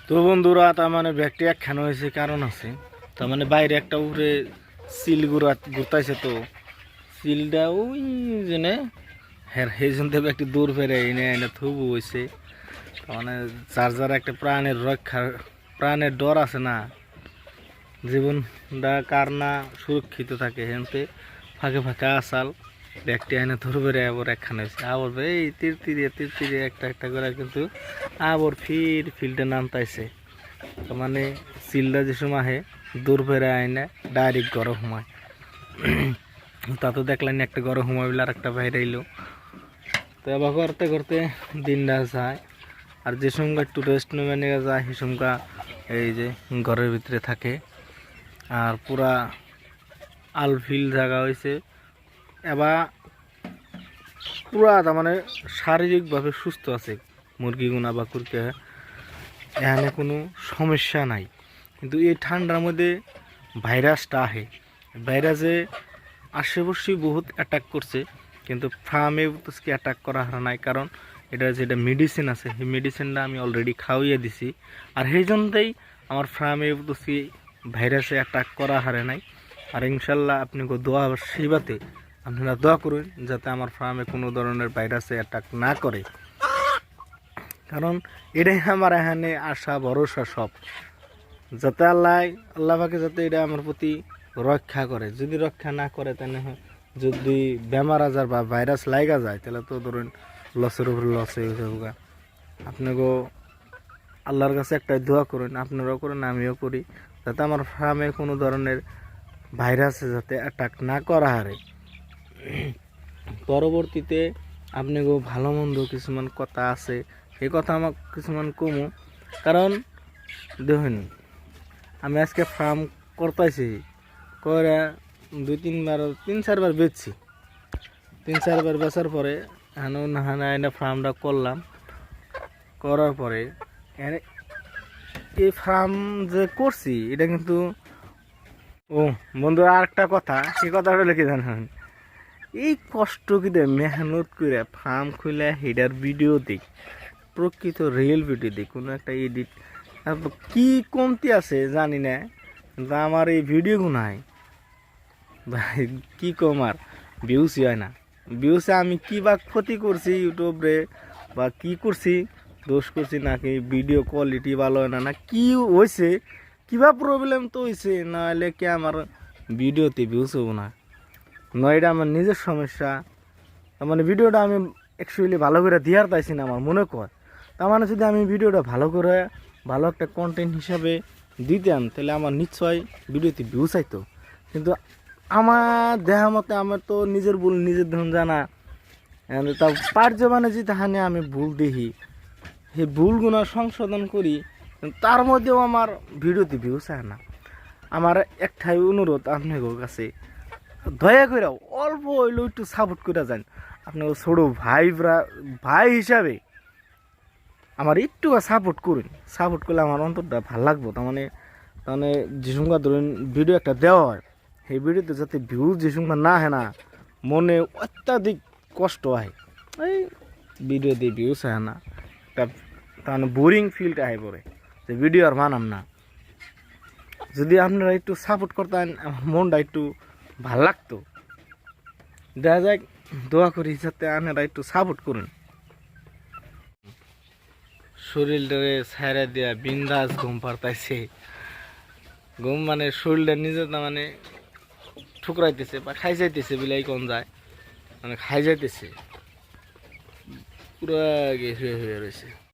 তো বন্ধুরা তার মানে ব্যাগটি একখানে হয়েছে কারণ আছে। তার মানে বাইরে একটা উপরে সিল ঘুরতাইছে, তো সিলটা ওই জেনে হ্যাঁ সেই জন্য ব্যাগটি দূর ফেরে এনে এনে থুবু হয়েছে। তার মানে চার্জার একটা প্রাণের রক্ষা, প্রাণের ডর আছে না, জীবনটা কার না সুরক্ষিত থাকে হেনতে ফাঁকে ফাঁকে আসাল ব্যাগটি এনে ধরবে রে। আবার একখানে হয়েছে আবার এই তীর একটা একটা করে কিন্তু আবার ফিল্ডে নামতাইছে। তার মানে সিলটা যে সময় আহে দূর ফেরে আইনে ডাইরেক্ট গরম হুমায়। তা তো দেখলেন একটা গরম হুমাইলে আর একটা বাইরে এলো। তো এবার করতে করতে দিনটা যায়। আর যে সময় একটু রেস্ট নেবে নিয়ে যায় সে সময় এই যে ঘরের ভিতরে থাকে। আর পুরা আলফিল জায়গা হয়েছে এবার পুরা, তার মানে শারীরিকভাবে সুস্থ আছে মুরগিগুনা বা কুরকে, এখানে কোনো সমস্যা নাই। কিন্তু এই ঠান্ডার মধ্যে ভাইরাসটা আহে, ভাইরাসে আশেপাশে বহুত অ্যাটাক করছে, কিন্তু ফার্মে তো অ্যাটাক করা হারা নাই, কারণ এটা যেটা মেডিসিন আছে সেই মেডিসিনটা আমি অলরেডি খাওয়াইয়ে দিছি। আর সেই জন্যই আমার ফার্মে তো ভাইরাসে অ্যাটাক করা হারে নাই। আর ইনশাল্লাহ আপনি দোয়া সেবাতে আপনারা দোয়া করুন যাতে আমার ফার্মে কোনো ধরনের ভাইরাসে অ্যাটাক না করে, কারণ এটাই আমার এখানে আশা ভরসা সব, যাতে আল্লাহ পাকে যাতে এটা আমার প্রতি রক্ষা করে। যদি রক্ষা না করে তাহলে যদি বেমার আজার বা ভাইরাস লাগা যায় তাহলে তো ধরুন লসের উপরে লস হয়ে যাবে। আপনাকেও আল্লাহর কাছে একটাই দোয়া করুন, আপনারাও করেন আমিও করি, যাতে আমার ফার্মে কোনো ধরনের ভাইরাসে যাতে অ্যাটাক না করা হারে। পরবর্তীতে আপনাকেও ভালো মন্দ কিছুমান কথা আছে, সেই কথা আমার কিছুমান কমু। কারণ দেখুন আমি আজকে ফার্ম করতেছি করে 3-4 বার বেচছি, 3-4 বার বেচার পরে হানা ফার্মটা করলাম। করার পরে এই ফার্ম যে করছি এটা কিন্তু, ও বন্ধু আর একটা কথা, সেই কথাটা লিখে জানেন, এই কষ্ট কিন্তু মেহনত করে ফার্ম খুলে হেডার ভিডিও দিই, প্রকৃত রিয়েল ভিডিও দিই, কোনো একটা এডিট কি কমতি আছে জানি না, কিন্তু আমার এই ভিডিওগুলাই ভাই কি কম আর ভিউসই হয় না। ভিউসে আমি কি বা ক্ষতি করছি ইউটিউবে বা কি করছি, দোষ করছি নাকি ভিডিও কোয়ালিটি ভালো হয় না, না কি হয়েছে, কিবা প্রবলেম তো হয়েছে, নাহলে কি আমার ভিডিওতে ভিউস হবো না, নয় এটা আমার নিজের সমস্যা। তার মানে ভিডিওটা আমি অ্যাকচুয়ালি ভালো করে দেওয়ার পাইছি না আমার মনে কর। তার মানে যদি আমি ভিডিওটা ভালো করে ভালো একটা কন্টেন্ট হিসাবে দিতাম তাহলে আমার নিশ্চয় ভিডিওতে ভিউস আইতো। কিন্তু আমার দেখা মতে আমার তো নিজের ভুল নিজের ধরুন জানা, তা পার্য মানে যে তাহানে আমি ভুল দেখি, সেই ভুলগুলো সংশোধন করি, তার মধ্যেও আমার ভিডিওতে ভিউস আয় না। আমার একটাই অনুরোধ আপনাদের কাছে, দয়া করে অল্প হইলেও একটু সাপোর্ট করে যান। আপনার ছোটো ভাই হিসাবে আমার একটু সাপোর্ট করুন, সাপোর্ট করলে আমার অন্তরটা ভালো লাগবো। তার মানে যে সঙ্গে ধরুন ভিডিও একটা দেওয়া হয়, সেই ভিডিওতে যাতে ভিউজ যে সঙ্গে না হয় না, মনে অত্যাধিক কষ্ট হয়, এই ভিডিও দিয়ে ভিউজ হয় না, একটা তার মানে বোরিং ফিলটা হয় পরে, যে ভিডিও আর মানাম না। যদি আপনারা একটু সাপোর্ট করতেন আমার মনটা একটু ভাল লাগতো। দেখা যাক, দোয়া করি যাতে আপনারা একটু সাপোর্ট করুন। শরীরটারে ছেড়ে দেওয়া বিন্দাস ঘুম পারতাইছে, ঘুম মানে শরীরটা নিজে তার মানে ঠুকরাইতেছে বা খাই যাইতেছে বিলাই কোন যায়, মানে খাই যাইতেছে পুরা হয়ে রয়েছে।